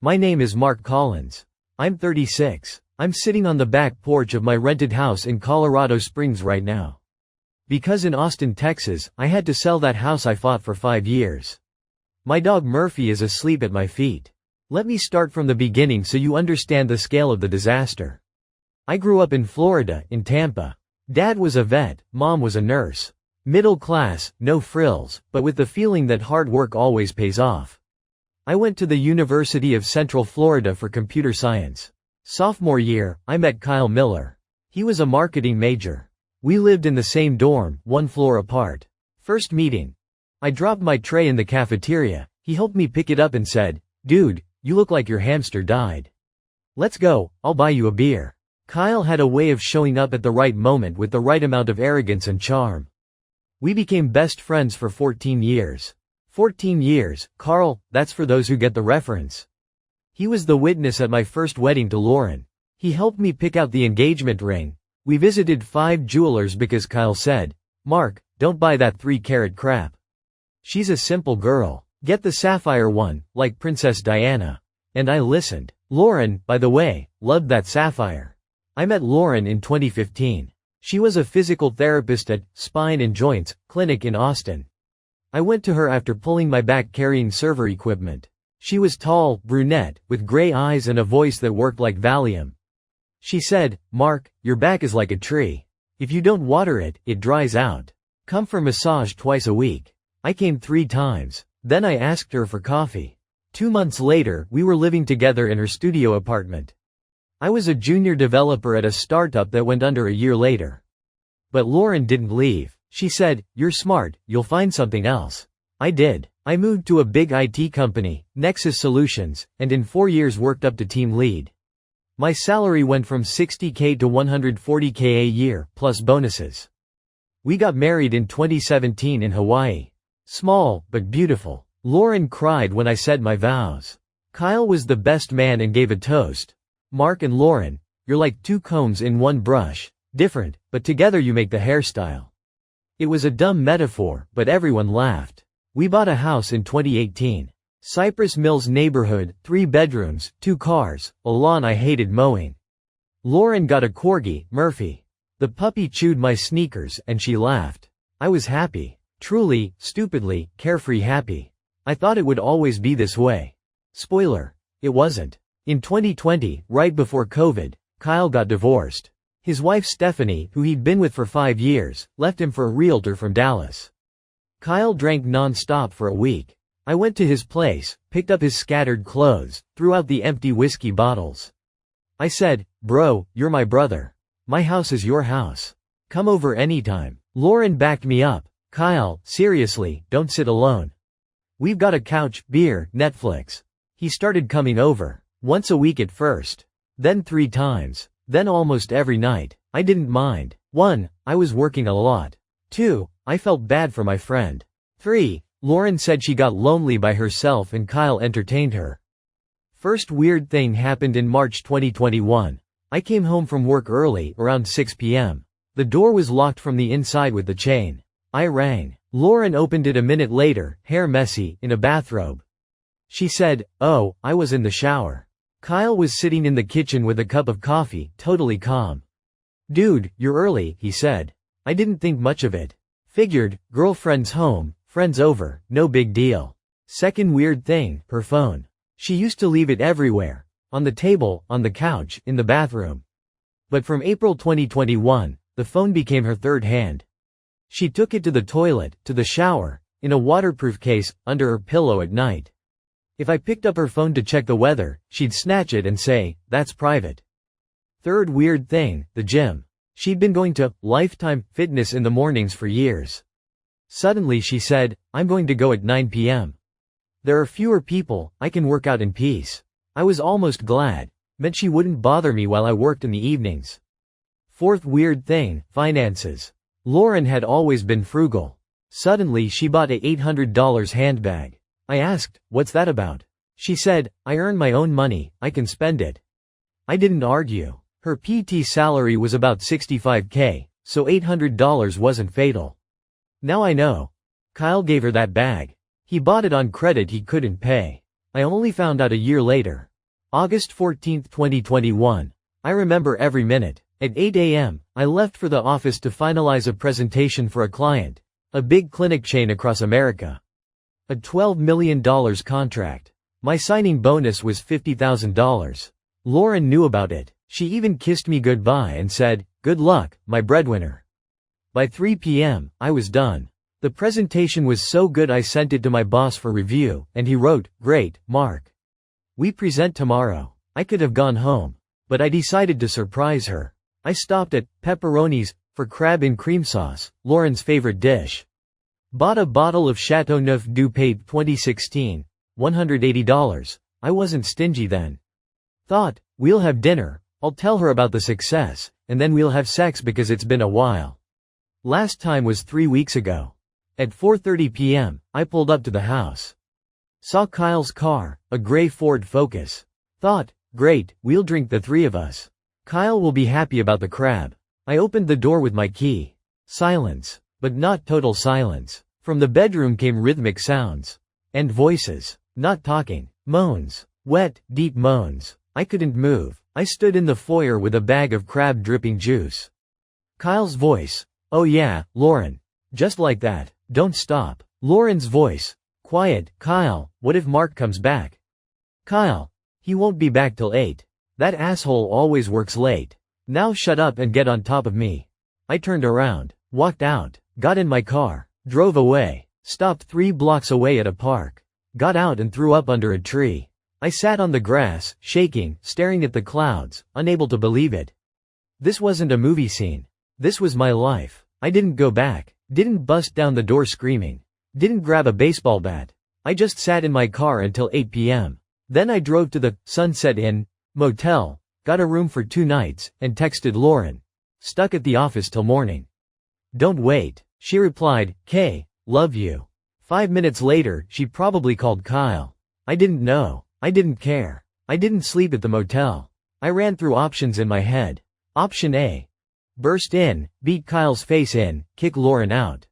My name is Mark Collins. I'm 36. I'm sitting on the back porch of my rented house in Colorado Springs right now. Because in Austin, Texas, I had to sell that house I fought for 5 years. My dog Murphy is asleep at my feet. Let me start from the beginning so you understand the scale of the disaster. I grew up in Florida, in Tampa. Dad was a vet, mom was a nurse. Middle class, no frills, but with the feeling that hard work always pays off. I went to the University of Central Florida for computer science. Sophomore year, I met Kyle Miller. He was a marketing major. We lived in the same dorm, 1 floor apart. First meeting. I dropped my tray in the cafeteria. He helped me pick it up and said, "Dude, you look like your hamster died. Let's go, I'll buy you a beer." Kyle had a way of showing up at the right moment with the right amount of arrogance and charm. We became best friends for 14 years. 14 years, Carl, that's for those who get the reference. He was the witness at my first wedding to Lauren. He helped me pick out the engagement ring. We visited 5 jewelers because Kyle said, "Mark, don't buy that 3-carat crap. She's a simple girl. Get the sapphire one, like Princess Diana." And I listened. Lauren, by the way, loved that sapphire. I met Lauren in 2015. She was a physical therapist at Spine and Joints Clinic in Austin. I went to her after pulling my back carrying server equipment. She was tall, brunette, with gray eyes and a voice that worked like Valium. She said, "Mark, your back is like a tree. If you don't water it, it dries out. Come for massage twice a week." I came 3 times. Then I asked her for coffee. 2 months later, we were living together in her studio apartment. I was a junior developer at a startup that went under a year later. But Lauren didn't leave. She said, "You're smart, you'll find something else." I did. I moved to a big IT company, Nexus Solutions, and in 4 years worked up to team lead. My salary went from $60K to $140K a year, plus bonuses. We got married in 2017 in Hawaii. Small, but beautiful. Lauren cried when I said my vows. Kyle was the best man and gave a toast. "Mark and Lauren, you're like 2 combs in 1 brush. Different, but together you make the hairstyle." It was a dumb metaphor, but everyone laughed. We bought a house in 2018. Cypress Mills neighborhood, 3 bedrooms, 2 cars, a lawn I hated mowing. Lauren got a corgi, Murphy. The puppy chewed my sneakers and she laughed. I was happy. Truly, stupidly, carefree happy. I thought it would always be this way. Spoiler. It wasn't. In 2020, right before COVID, Kyle got divorced. His wife Stephanie, who he'd been with for 5 years, left him for a realtor from Dallas. Kyle drank non-stop for a week. I went to his place, picked up his scattered clothes, threw out the empty whiskey bottles. I said, "Bro, you're my brother. My house is your house. Come over anytime." Lauren backed me up. "Kyle, seriously, don't sit alone. We've got a couch, beer, Netflix." He started coming over. Once a week at first. Then 3 times. Then almost every night. I didn't mind. 1. I was working a lot. 2. I felt bad for my friend. 3. Lauren said she got lonely by herself and Kyle entertained her. First weird thing happened in March 2021. I came home from work early, around 6 p.m. The door was locked from the inside with the chain. I rang. Lauren opened it a minute later, hair messy, in a bathrobe. She said, "Oh, I was in the shower." Kyle was sitting in the kitchen with a cup of coffee, totally calm. "Dude, you're early," he said. I didn't think much of it. Figured, girlfriend's home, friends over, no big deal. Second weird thing, her phone. She used to leave it everywhere. On the table, on the couch, in the bathroom. But from April 2021, the phone became her third hand. She took it to the toilet, to the shower, in a waterproof case, under her pillow at night. If I picked up her phone to check the weather, she'd snatch it and say, "That's private." Third weird thing, the gym. She'd been going to Lifetime Fitness in the mornings for years. Suddenly she said, "I'm going to go at 9 p.m. There are fewer people, I can work out in peace." I was almost glad. Meant she wouldn't bother me while I worked in the evenings. Fourth weird thing, finances. Lauren had always been frugal. Suddenly she bought a $800 handbag. I asked, "What's that about?" She said, "I earn my own money, I can spend it." I didn't argue. Her PT salary was about $65K, so $800 wasn't fatal. Now I know. Kyle gave her that bag. He bought it on credit he couldn't pay. I only found out a year later. August 14, 2021. I remember every minute. At 8 a.m., I left for the office to finalize a presentation for a client, a big clinic chain across America. A $12 million contract. My signing bonus was $50,000. Lauren knew about it. She even kissed me goodbye and said, "Good luck, my breadwinner." By 3 p.m., I was done. The presentation was so good I sent it to my boss for review, and he wrote, "Great, Mark. We present tomorrow." I could have gone home, but I decided to surprise her. I stopped at Pepperoni's for crab and cream sauce, Lauren's favorite dish. Bought a bottle of Chateauneuf du Pape 2016, $180. I wasn't stingy then. Thought, we'll have dinner, I'll tell her about the success, and then we'll have sex because it's been a while. Last time was 3 weeks ago. At 4:30 p.m., I pulled up to the house. Saw Kyle's car, a gray Ford Focus. Thought, great, we'll drink the three of us. Kyle will be happy about the crab. I opened the door with my key. Silence, but not total silence. From the bedroom came rhythmic sounds. And voices. Not talking. Moans. Wet, deep moans. I couldn't move. I stood in the foyer with a bag of crab dripping juice. Kyle's voice. "Oh yeah, Lauren. Just like that. Don't stop." Lauren's voice. "Quiet, Kyle, what if Mark comes back?" "Kyle. He won't be back till 8. That asshole always works late. Now shut up and get on top of me." I turned around, walked out, got in my car, drove away, stopped 3 blocks away at a park, got out and threw up under a tree. I sat on the grass, shaking, staring at the clouds, unable to believe it. This wasn't a movie scene. This was my life. I didn't go back, didn't bust down the door screaming, didn't grab a baseball bat. I just sat in my car until 8 p.m. Then I drove to the Sunset Inn motel, got a room for 2 nights, and texted Lauren. Stuck at the office till morning. "Don't wait." She replied, "K, love you." 5 minutes later, she probably called Kyle. I didn't know. I didn't care. I didn't sleep at the motel. I ran through options in my head. Option A. Burst in, beat Kyle's face in, kick Lauren out.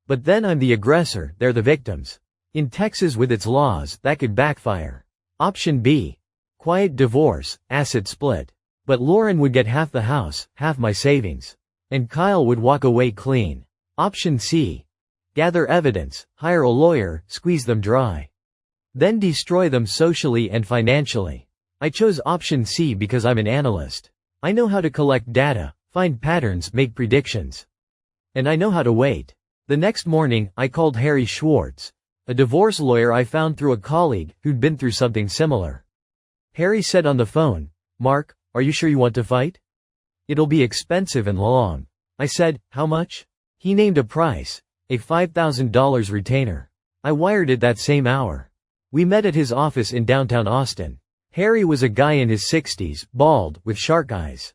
But then I'm the aggressor, they're the victims. In Texas with its laws, that could backfire. Option B. Quiet divorce, asset split. But Lauren would get half the house, half my savings. And Kyle would walk away clean. Option C. Gather evidence, hire a lawyer, squeeze them dry. Then destroy them socially and financially. I chose option C because I'm an analyst. I know how to collect data, find patterns, make predictions. And I know how to wait. The next morning, I called Harry Schwartz, a divorce lawyer I found through a colleague who'd been through something similar. Harry said on the phone, "Mark, are you sure you want to fight? It'll be expensive and long." I said, "How much?" He named a price, a $5,000 retainer. I wired it that same hour. We met at his office in downtown Austin. Harry was a guy in his 60s, bald, with shark eyes.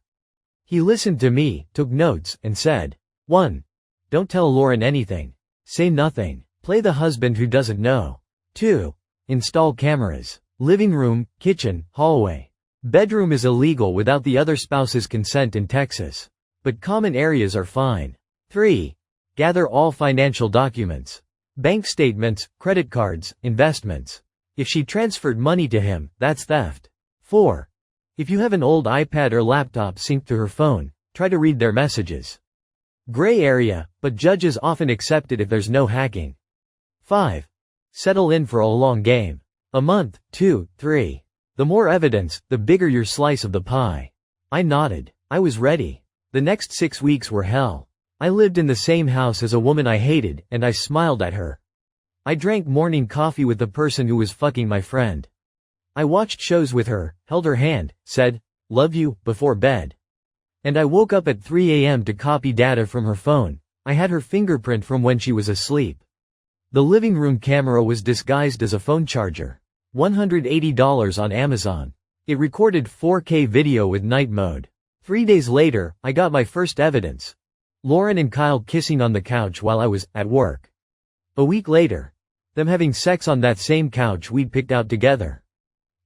He listened to me, took notes, and said, 1. Don't tell Lauren anything. Say nothing. Play the husband who doesn't know. 2. Install cameras. Living room, kitchen, hallway. Bedroom is illegal without the other spouse's consent in Texas. But common areas are fine. 3. Gather all financial documents. Bank statements, credit cards, investments. If she transferred money to him, that's theft. 4. If you have an old iPad or laptop synced to her phone, try to read their messages. Gray area, but judges often accept it if there's no hacking. 5. Settle in for a long game. A month, 2, 3. The more evidence, the bigger your slice of the pie. I nodded. I was ready. The next 6 weeks were hell. I lived in the same house as a woman I hated, and I smiled at her. I drank morning coffee with the person who was fucking my friend. I watched shows with her, held her hand, said, "Love you," before bed. And I woke up at 3 a.m. to copy data from her phone. I had her fingerprint from when she was asleep. The living room camera was disguised as a phone charger. $180 on Amazon. It recorded 4K video with night mode. 3 days later, I got my first evidence. Lauren and Kyle kissing on the couch while I was at work. A week later, them having sex on that same couch we'd picked out together.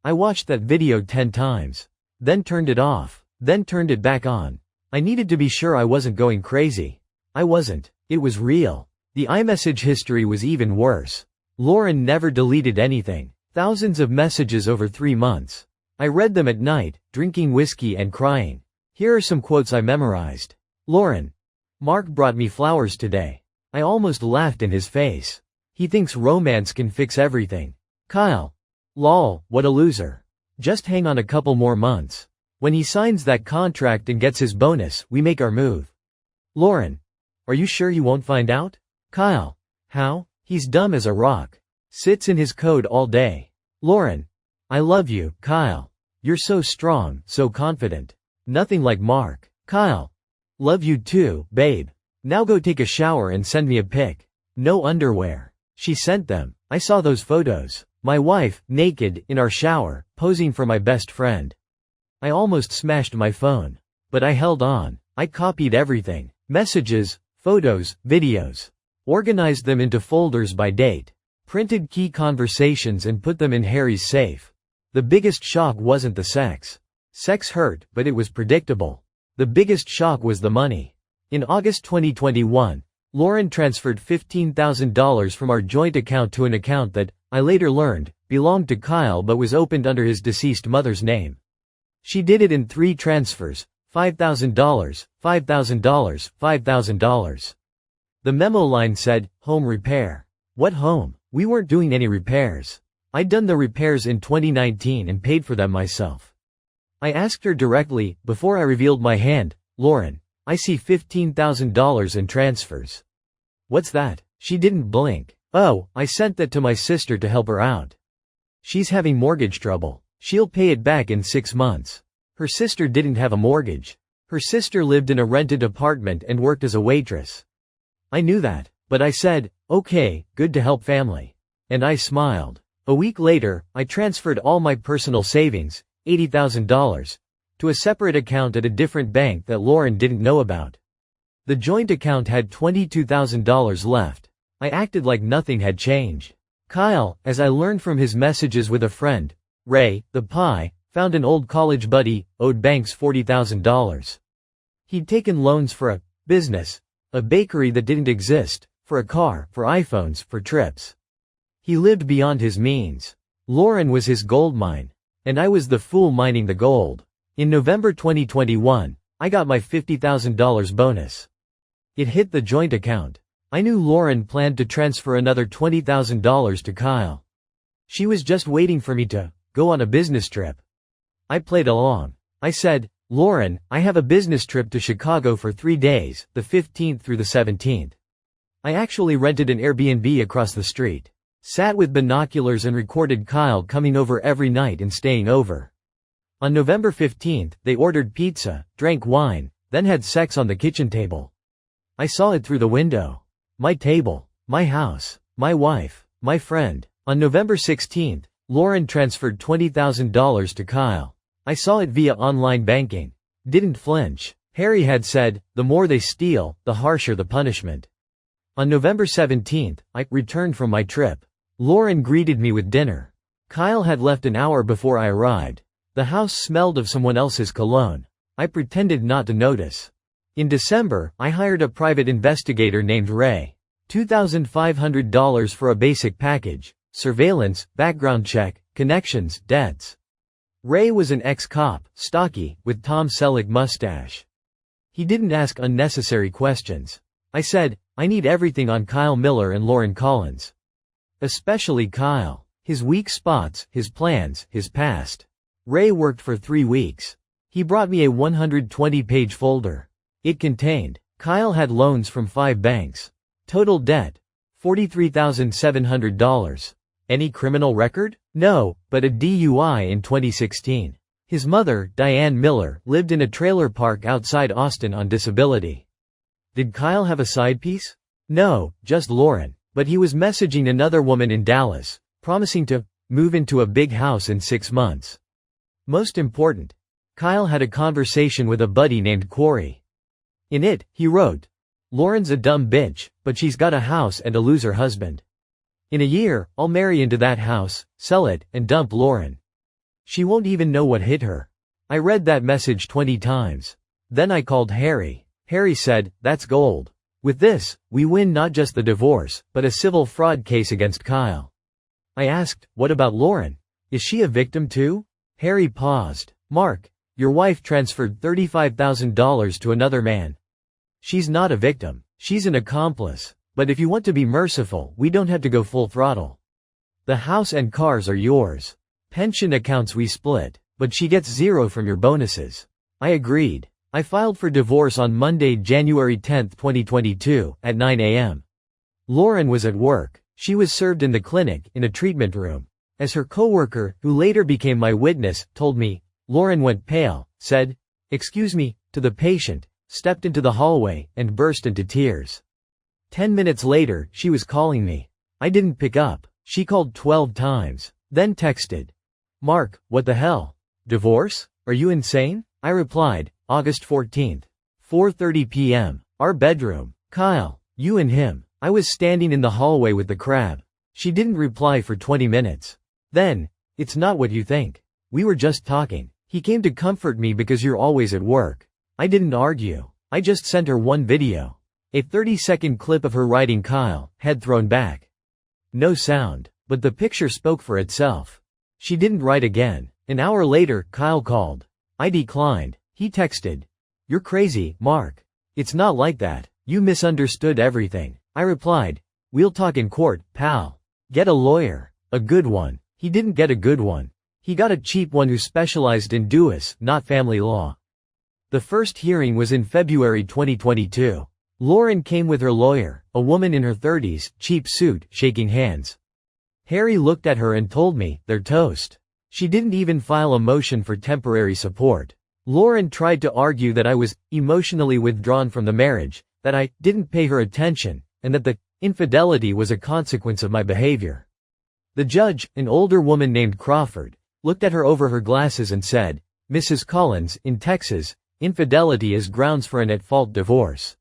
I watched that video 10 times. Then turned it off. Then turned it back on. I needed to be sure I wasn't going crazy. I wasn't. It was real. The iMessage history was even worse. Lauren never deleted anything. Thousands of messages over 3 months. I read them at night, drinking whiskey and crying. Here are some quotes I memorized. Lauren. Mark brought me flowers today. I almost laughed in his face. He thinks romance can fix everything. Kyle. Lol, what a loser. Just hang on a couple more months. When he signs that contract and gets his bonus, we make our move. Lauren. Are you sure you won't find out? Kyle. How? He's dumb as a rock. Sits in his code all day. Lauren. I love you, Kyle. You're so strong, so confident. Nothing like Mark. Kyle. Love you too, babe. Now go take a shower and send me a pic. No underwear. She sent them. I saw those photos. My wife, naked, in our shower, posing for my best friend. I almost smashed my phone. But I held on. I copied everything. Messages, photos, videos. Organized them into folders by date. Printed key conversations and put them in Harry's safe. The biggest shock wasn't the sex. Sex hurt, but it was predictable. The biggest shock was the money. In August 2021, Lauren transferred $15,000 from our joint account to an account that, I later learned, belonged to Kyle but was opened under his deceased mother's name. She did it in 3 transfers, $5,000, $5,000, $5,000. The memo line said, home repair. What home? We weren't doing any repairs. I'd done the repairs in 2019 and paid for them myself. I asked her directly, before I revealed my hand, Lauren, I see $15,000 in transfers. What's that? She didn't blink. Oh, I sent that to my sister to help her out. She's having mortgage trouble. She'll pay it back in 6 months. Her sister didn't have a mortgage. Her sister lived in a rented apartment and worked as a waitress. I knew that, but I said, okay, good to help family. And I smiled. A week later, I transferred all my personal savings, $80,000, to a separate account at a different bank that Lauren didn't know about. The joint account had $22,000 left. I acted like nothing had changed. Kyle, as I learned from his messages with a friend, Ray, the pie, found an old college buddy, owed banks $40,000. He'd taken loans for a business, a bakery that didn't exist, for a car, for iPhones, for trips. He lived beyond his means. Lauren was his gold mine. And I was the fool mining the gold. In November 2021, I got my $50,000 bonus. It hit the joint account. I knew Lauren planned to transfer another $20,000 to Kyle. She was just waiting for me to go on a business trip. I played along. I said, Lauren, I have a business trip to Chicago for 3 days, the 15th through the 17th. I actually rented an Airbnb across the street. Sat with binoculars and recorded Kyle coming over every night and staying over. On November 15th, they ordered pizza, drank wine, then had sex on the kitchen table. I saw it through the window. My table, my house, my wife, my friend. On November 16th, Lauren transferred $20,000 to Kyle. I saw it via online banking. Didn't flinch. Harry had said, the more they steal, the harsher the punishment. On November 17th, I returned from my trip. Lauren greeted me with dinner. Kyle had left an hour before I arrived. The house smelled of someone else's cologne. I pretended not to notice. In December, I hired a private investigator named Ray. $2,500 for a basic package. Surveillance, background check, connections, debts. Ray was an ex-cop, stocky, with Tom Selleck mustache. He didn't ask unnecessary questions. I said, I need everything on Kyle Miller and Lauren Collins. Especially Kyle. His weak spots, his plans, his past. Ray worked for 3 weeks. He brought me a 120-page folder. It contained, Kyle had loans from 5 banks. Total debt, $43,700. Any criminal record? No, but a DUI in 2016. His mother, Diane Miller, lived in a trailer park outside Austin on disability. Did Kyle have a side piece? No, just Lauren. But he was messaging another woman in Dallas, promising to move into a big house in 6 months. Most important, Kyle had a conversation with a buddy named Corey. In it, he wrote, Lauren's a dumb bitch, but she's got a house and a loser husband. In a year, I'll marry into that house, sell it, and dump Lauren. She won't even know what hit her. I read that message 20 times. Then I called Harry. Harry said, that's gold. With this, we win not just the divorce, but a civil fraud case against Kyle. I asked, what about Lauren? Is she a victim too? Harry paused. Mark, your wife transferred $35,000 to another man. She's not a victim. She's an accomplice. But if you want to be merciful, we don't have to go full throttle. The house and cars are yours. Pension accounts we split, but she gets zero from your bonuses. I agreed. I filed for divorce on Monday, January 10, 2022, at 9 a.m. Lauren was at work. She was served in the clinic, in a treatment room. As her coworker, who later became my witness, told me, Lauren went pale, said, "Excuse me," to the patient, stepped into the hallway, and burst into tears. 10 minutes later, she was calling me. I didn't pick up. She called 12 times, then texted, "Mark, what the hell? Divorce? Are you insane?" I replied, August 14, 4:30 p.m. Our bedroom. Kyle, you and him. I was standing in the hallway with the crab. She didn't reply for 20 minutes. Then, "It's not what you think. We were just talking. He came to comfort me because you're always at work." I didn't argue. I just sent her one video. A 30-second clip of her writing Kyle, head thrown back. No sound, but the picture spoke for itself. She didn't write again. An hour later, Kyle called. I declined. He texted, "You're crazy, Mark. It's not like that. You misunderstood everything." I replied, "We'll talk in court, pal. Get a lawyer. A good one." He didn't get a good one. He got a cheap one who specialized in duas, not family law. The first hearing was in February 2022. Lauren came with her lawyer, a woman in her 30s, cheap suit, shaking hands. Harry looked at her and told me, "They're toast." She didn't even file a motion for temporary support. Lauren tried to argue that I was emotionally withdrawn from the marriage, that I didn't pay her attention, and that the infidelity was a consequence of my behavior. The judge, an older woman named Crawford, looked at her over her glasses and said, "Mrs. Collins, in Texas, infidelity is grounds for an at-fault divorce.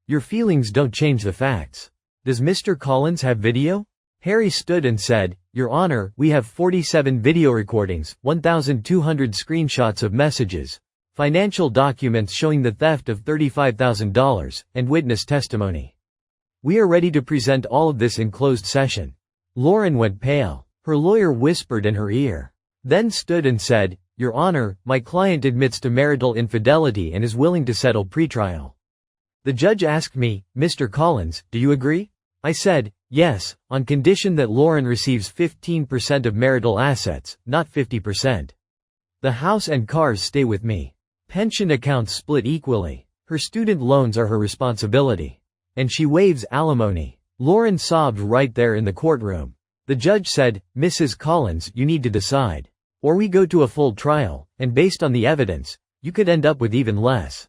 Your feelings don't change the facts. Does Mr. Collins have video?" Harry stood and said, "Your Honor, we have 47 video recordings, 1,200 screenshots of messages, financial documents showing the theft of $35,000, and witness testimony. We are ready to present all of this in closed session." Lauren went pale. Her lawyer whispered in her ear. Then stood and said, "Your Honor, my client admits to marital infidelity and is willing to settle pretrial." The judge asked me, "Mr. Collins, do you agree?" I said, "Yes, on condition that Lauren receives 15% of marital assets, not 50%. The house and cars stay with me. Pension accounts split equally. Her student loans are her responsibility. And she waives alimony." Lauren sobbed right there in the courtroom. The judge said, "Mrs. Collins, you need to decide. Or we go to a full trial, and based on the evidence, you could end up with even less."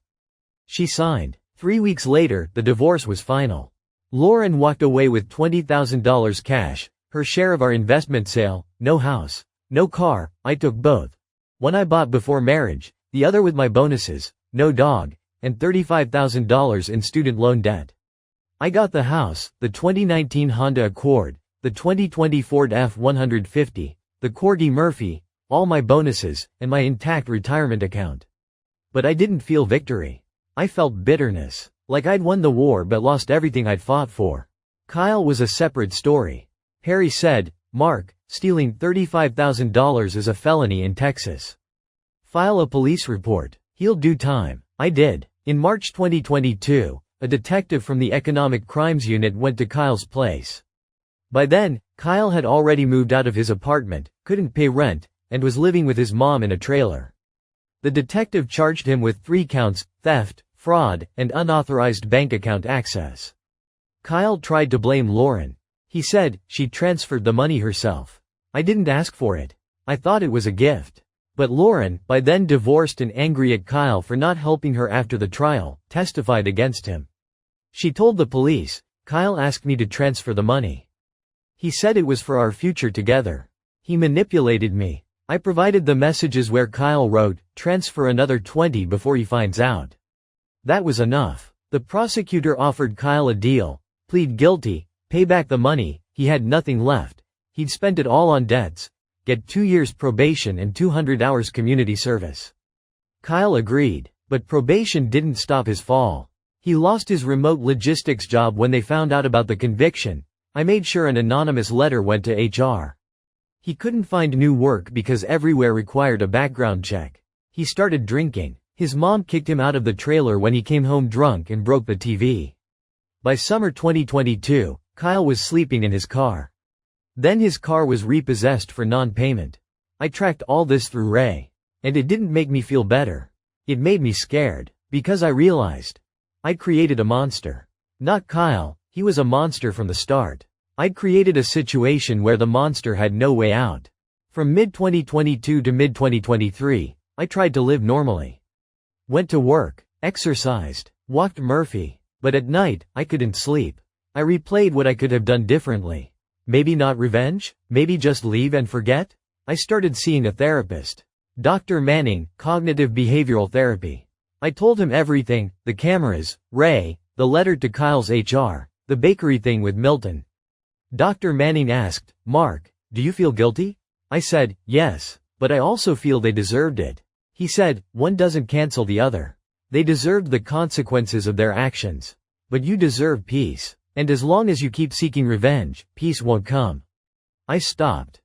She signed. 3 weeks later, the divorce was final. Lauren walked away with $20,000 cash, her share of our investment sale, no house, no car, I took both. One I bought before marriage, the other with my bonuses, no dog, and $35,000 in student loan debt. I got the house, the 2019 Honda Accord, the 2020 Ford F-150, the Corgi Murphy, all my bonuses, and my intact retirement account. But I didn't feel victory. I felt bitterness, like I'd won the war but lost everything I'd fought for. Kyle was a separate story. Harry said, "Mark, stealing $35,000 is a felony in Texas. File a police report. He'll do time." I did. In March 2022, a detective from the Economic Crimes Unit went to Kyle's place. By then, Kyle had already moved out of his apartment, couldn't pay rent, and was living with his mom in a trailer. The detective charged him with 3 counts, theft, fraud, and unauthorized bank account access. Kyle tried to blame Lauren. He said, "She transferred the money herself. I didn't ask for it. I thought it was a gift." But Lauren, by then divorced and angry at Kyle for not helping her after the trial, testified against him. She told the police, "Kyle asked me to transfer the money. He said it was for our future together. He manipulated me. I provided the messages where Kyle wrote, 'Transfer another 20 before he finds out.' That was enough." The prosecutor offered Kyle a deal: plead guilty, pay back the money, he had nothing left, he'd spent it all on debts, get 2 years probation and 200 hours community service. Kyle agreed, but probation didn't stop his fall. He lost his remote logistics job when they found out about the conviction. I made sure an anonymous letter went to HR. He couldn't find new work because everywhere required a background check. He started drinking. His mom kicked him out of the trailer when he came home drunk and broke the TV. By summer 2022, Kyle was sleeping in his car. Then his car was repossessed for non-payment. I tracked all this through Ray. And it didn't make me feel better. It made me scared, because I realized I'd created a monster. Not Kyle, he was a monster from the start. I'd created a situation where the monster had no way out. From mid-2022 to mid-2023, I tried to live normally. Went to work, exercised, walked Murphy, but at night, I couldn't sleep. I replayed what I could have done differently. Maybe not revenge, maybe just leave and forget? I started seeing a therapist. Dr. Manning, cognitive behavioral therapy. I told him everything, the cameras, Ray, the letter to Kyle's HR, the bakery thing with Milton. Dr. Manning asked, "Mark, do you feel guilty?" I said, "Yes, but I also feel they deserved it." He said, "One doesn't cancel the other. They deserved the consequences of their actions. But you deserve peace. And as long as you keep seeking revenge, peace won't come." I stopped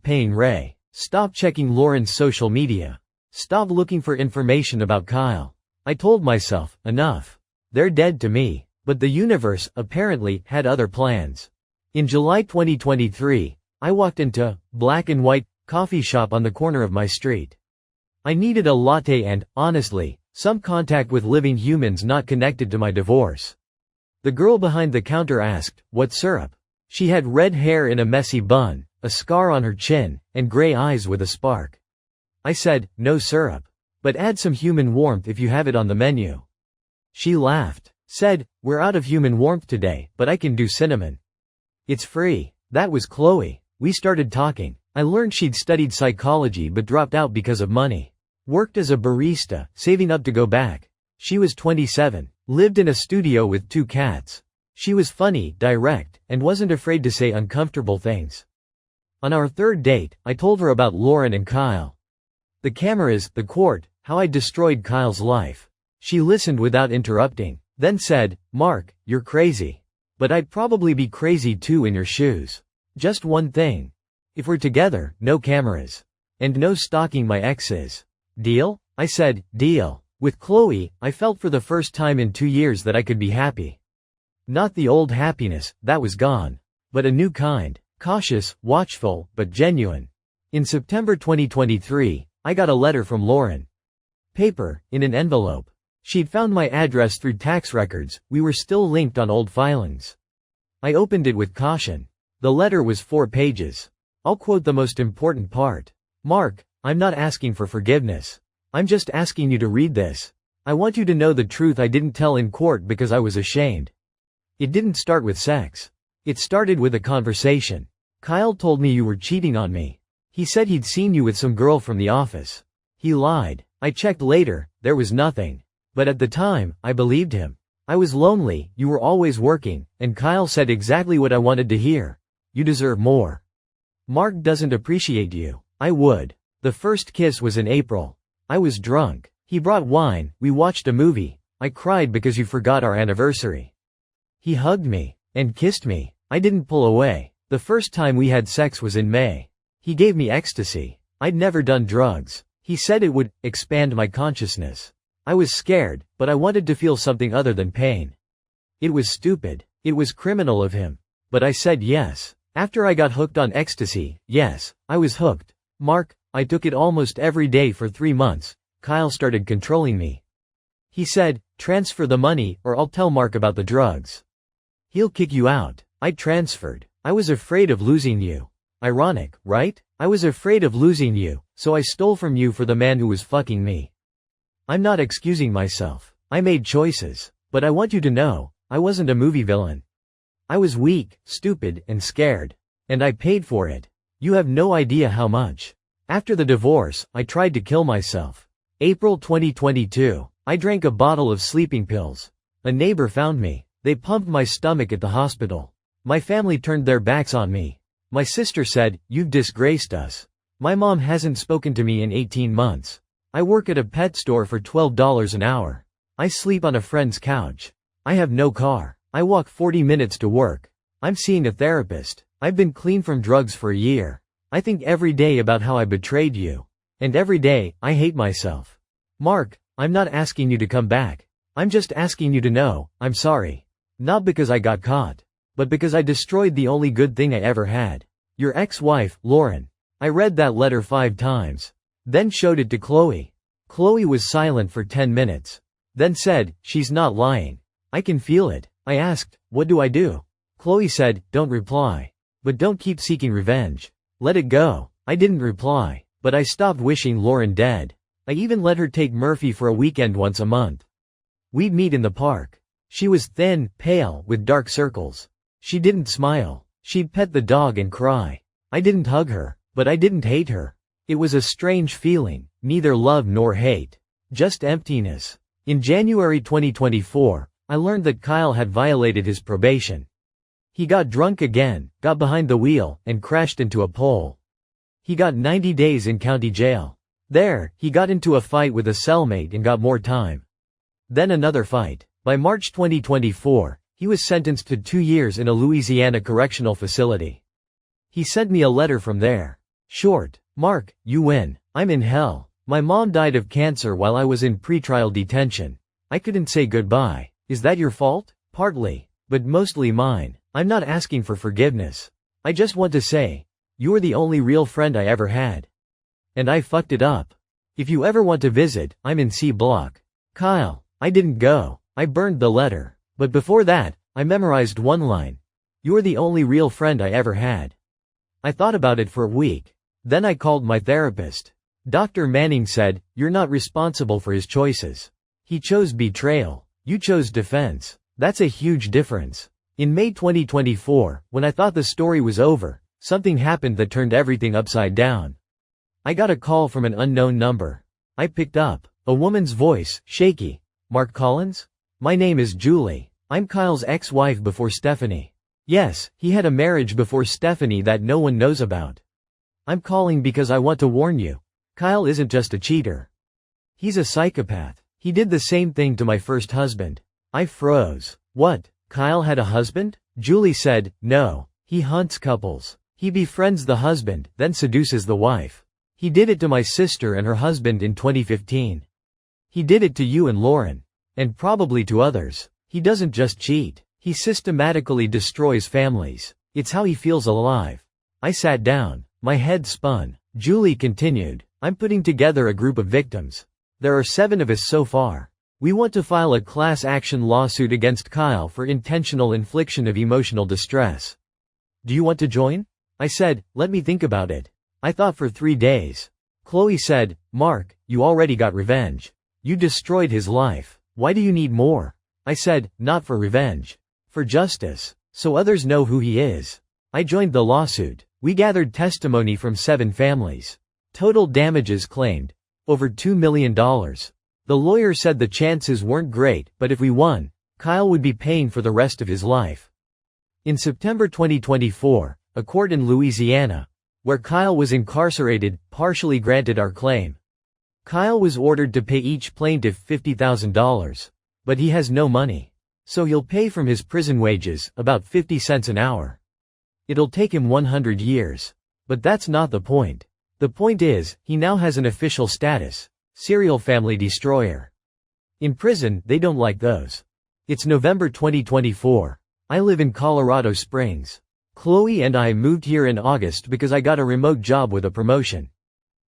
paying Ray. Stop checking Lauren's social media. Stop looking for information about Kyle. I told myself, enough. They're dead to me. But the universe, apparently, had other plans. In July 2023, I walked into Black and White coffee shop on the corner of my street. I needed a latte and, honestly, some contact with living humans not connected to my divorce. The girl behind the counter asked, "What syrup?" She had red hair in a messy bun, a scar on her chin, and gray eyes with a spark. I said, "No syrup. But add some human warmth if you have it on the menu." She laughed, said, "We're out of human warmth today, but I can do cinnamon. It's free." That was Chloe. We started talking. I learned she'd studied psychology but dropped out because of money. Worked as a barista, saving up to go back. She was 27, lived in a studio with 2 cats. She was funny, direct, and wasn't afraid to say uncomfortable things. On our 3rd date, I told her about Lauren and Kyle. The cameras, the court, how I destroyed Kyle's life. She listened without interrupting, then said, "Mark, you're crazy. But I'd probably be crazy too in your shoes. Just one thing. If we're together, no cameras. And no stalking my exes. Deal?" I said, "Deal." With Chloe, I felt for the first time in 2 years that I could be happy. Not the old happiness, that was gone. But a new kind. Cautious, watchful, but genuine. In September 2023, I got a letter from Lauren. Paper, in an envelope. She'd found my address through tax records, we were still linked on old filings. I opened it with caution. The letter was 4 pages. I'll quote the most important part. "Mark, I'm not asking for forgiveness. I'm just asking you to read this. I want you to know the truth I didn't tell in court because I was ashamed. It didn't start with sex. It started with a conversation. Kyle told me you were cheating on me. He said he'd seen you with some girl from the office. He lied. I checked later, there was nothing. But at the time, I believed him. I was lonely, you were always working, and Kyle said exactly what I wanted to hear. You deserve more. Mark doesn't appreciate you. I would. The first kiss was in April. I was drunk. He brought wine, we watched a movie. I cried because you forgot our anniversary. He hugged me. And kissed me. I didn't pull away. The first time we had sex was in May. He gave me ecstasy. I'd never done drugs. He said it would expand my consciousness. I was scared, but I wanted to feel something other than pain. It was stupid. It was criminal of him. But I said yes. After I got hooked on ecstasy, yes, I was hooked. Mark, I took it almost every day for 3 months. Kyle started controlling me. He said, "Transfer the money or I'll tell Mark about the drugs. He'll kick you out." I transferred. I was afraid of losing you. Ironic, right? I was afraid of losing you, so I stole from you for the man who was fucking me. I'm not excusing myself. I made choices. But I want you to know, I wasn't a movie villain. I was weak, stupid, and scared. And I paid for it. You have no idea how much. After the divorce, I tried to kill myself. April 2022, I drank a bottle of sleeping pills. A neighbor found me. They pumped my stomach at the hospital. My family turned their backs on me. My sister said, "You've disgraced us." My mom hasn't spoken to me in 18 months. I work at a pet store for $12 an hour. I sleep on a friend's couch. I have no car. I walk 40 minutes to work. I'm seeing a therapist. I've been clean from drugs for a year. I think every day about how I betrayed you. And every day, I hate myself. Mark, I'm not asking you to come back. I'm just asking you to know, I'm sorry. Not because I got caught. But because I destroyed the only good thing I ever had. Your ex-wife, Lauren. I read that letter 5 times. Then showed it to Chloe. Chloe was silent for 10 minutes. Then said, she's not lying. I can feel it. I asked, what do I do? Chloe said, don't reply. But don't keep seeking revenge. Let it go. I didn't reply. But I stopped wishing Lauren dead. I even let her take Murphy for a weekend once a month. We'd meet in the park. She was thin, pale, with dark circles. She didn't smile. She'd pet the dog and cry. I didn't hug her, but I didn't hate her. It was a strange feeling, neither love nor hate. Just emptiness. In January 2024, I learned that Kyle had violated his probation. He got drunk again, got behind the wheel, and crashed into a pole. He got 90 days in county jail. There, he got into a fight with a cellmate and got more time. Then another fight. By March 2024, he was sentenced to 2 years in a Louisiana correctional facility. He sent me a letter from there. Short, Mark, you win. I'm in hell. My mom died of cancer while I was in pretrial detention. I couldn't say goodbye. Is that your fault? Partly, but mostly mine. I'm not asking for forgiveness. I just want to say, you're the only real friend I ever had. And I fucked it up. If you ever want to visit, I'm in C Block. Kyle, I didn't go. I burned the letter. But before that, I memorized one line. You're the only real friend I ever had. I thought about it for a week. Then I called my therapist. Dr. Manning said, you're not responsible for his choices. He chose betrayal. You chose defense. That's a huge difference. In May 2024, when I thought the story was over, something happened that turned everything upside down. I got a call from an unknown number. I picked up. A woman's voice, shaky. Mark Collins? My name is Julie. I'm Kyle's ex-wife before Stephanie. Yes, he had a marriage before Stephanie that no one knows about. I'm calling because I want to warn you. Kyle isn't just a cheater. He's a psychopath. He did the same thing to my first husband. I froze. What? Kyle had a husband? Julie said, no. He hunts couples. He befriends the husband, then seduces the wife. He did it to my sister and her husband in 2015. He did it to you and Lauren. And probably to others. He doesn't just cheat. He systematically destroys families. It's how he feels alive. I sat down. My head spun. Julie continued, I'm putting together a group of victims. There are 7 of us so far. We want to file a class action lawsuit against Kyle for intentional infliction of emotional distress. Do you want to join? I said, let me think about it. I thought for 3 days. Chloe said, Mark, you already got revenge. You destroyed his life. Why do you need more? I said, not for revenge. For justice. So others know who he is. I joined the lawsuit. We gathered testimony from 7 families. Total damages claimed. Over $2 million. The lawyer said the chances weren't great, but if we won, Kyle would be paying for the rest of his life. In September 2024, a court in Louisiana, where Kyle was incarcerated, partially granted our claim. Kyle was ordered to pay each plaintiff $50,000. But he has no money. So he'll pay from his prison wages, about 50 cents an hour. It'll take him 100 years. But that's not the point. The point is, he now has an official status. Serial family destroyer. In prison, they don't like those. It's November 2024. I live in Colorado Springs. Chloe and I moved here in August because I got a remote job with a promotion.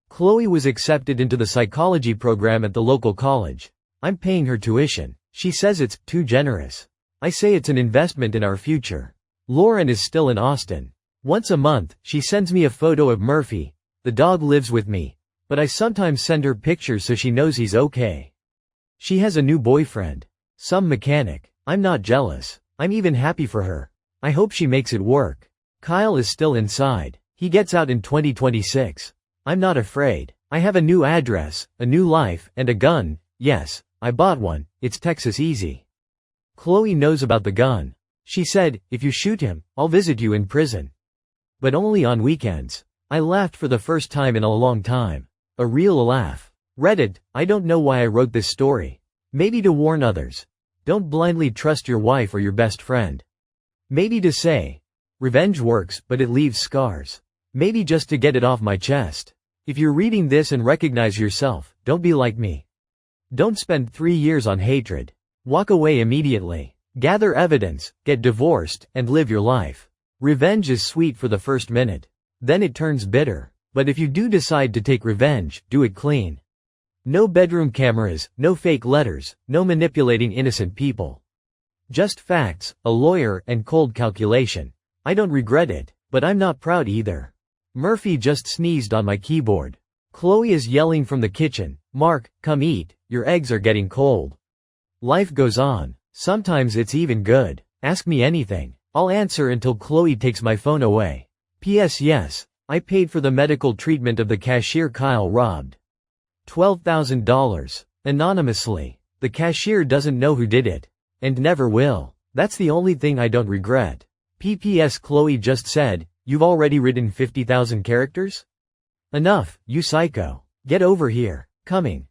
Chloe was accepted into the psychology program at the local college. I'm paying her tuition. She says it's too generous. I say it's an investment in our future. Lauren is still in Austin. Once a month, she sends me a photo of Murphy. The dog lives with me. But I sometimes send her pictures so she knows he's okay. She has a new boyfriend. Some mechanic. I'm not jealous. I'm even happy for her. I hope she makes it work. Kyle is still inside. He gets out in 2026. I'm not afraid. I have a new address, a new life, and a gun. Yes, I bought one. It's Texas Easy. Chloe knows about the gun. She said, if you shoot him, I'll visit you in prison. But only on weekends. I laughed for the first time in a long time. A real laugh. Reddit, I don't know why I wrote this story. Maybe to warn others. Don't blindly trust your wife or your best friend. Maybe to say, revenge works, but it leaves scars. Maybe just to get it off my chest. If you're reading this and recognize yourself, don't be like me. Don't spend 3 years on hatred. Walk away immediately. Gather evidence, get divorced, and live your life. Revenge is sweet for the first minute. Then it turns bitter. But if you do decide to take revenge, do it clean. No bedroom cameras, no fake letters, no manipulating innocent people. Just facts, a lawyer, and cold calculation. I don't regret it, but I'm not proud either. Murphy just sneezed on my keyboard. Chloe is yelling from the kitchen, "Mark, come eat, your eggs are getting cold." Life goes on. Sometimes it's even good. Ask me anything. I'll answer until Chloe takes my phone away. P.S. Yes, I paid for the medical treatment of the cashier Kyle robbed. $12,000. Anonymously. The cashier doesn't know who did it. And never will. That's the only thing I don't regret. P.P.S. Chloe just said, "You've already written 50,000 characters? Enough, you psycho. Get over here." Coming.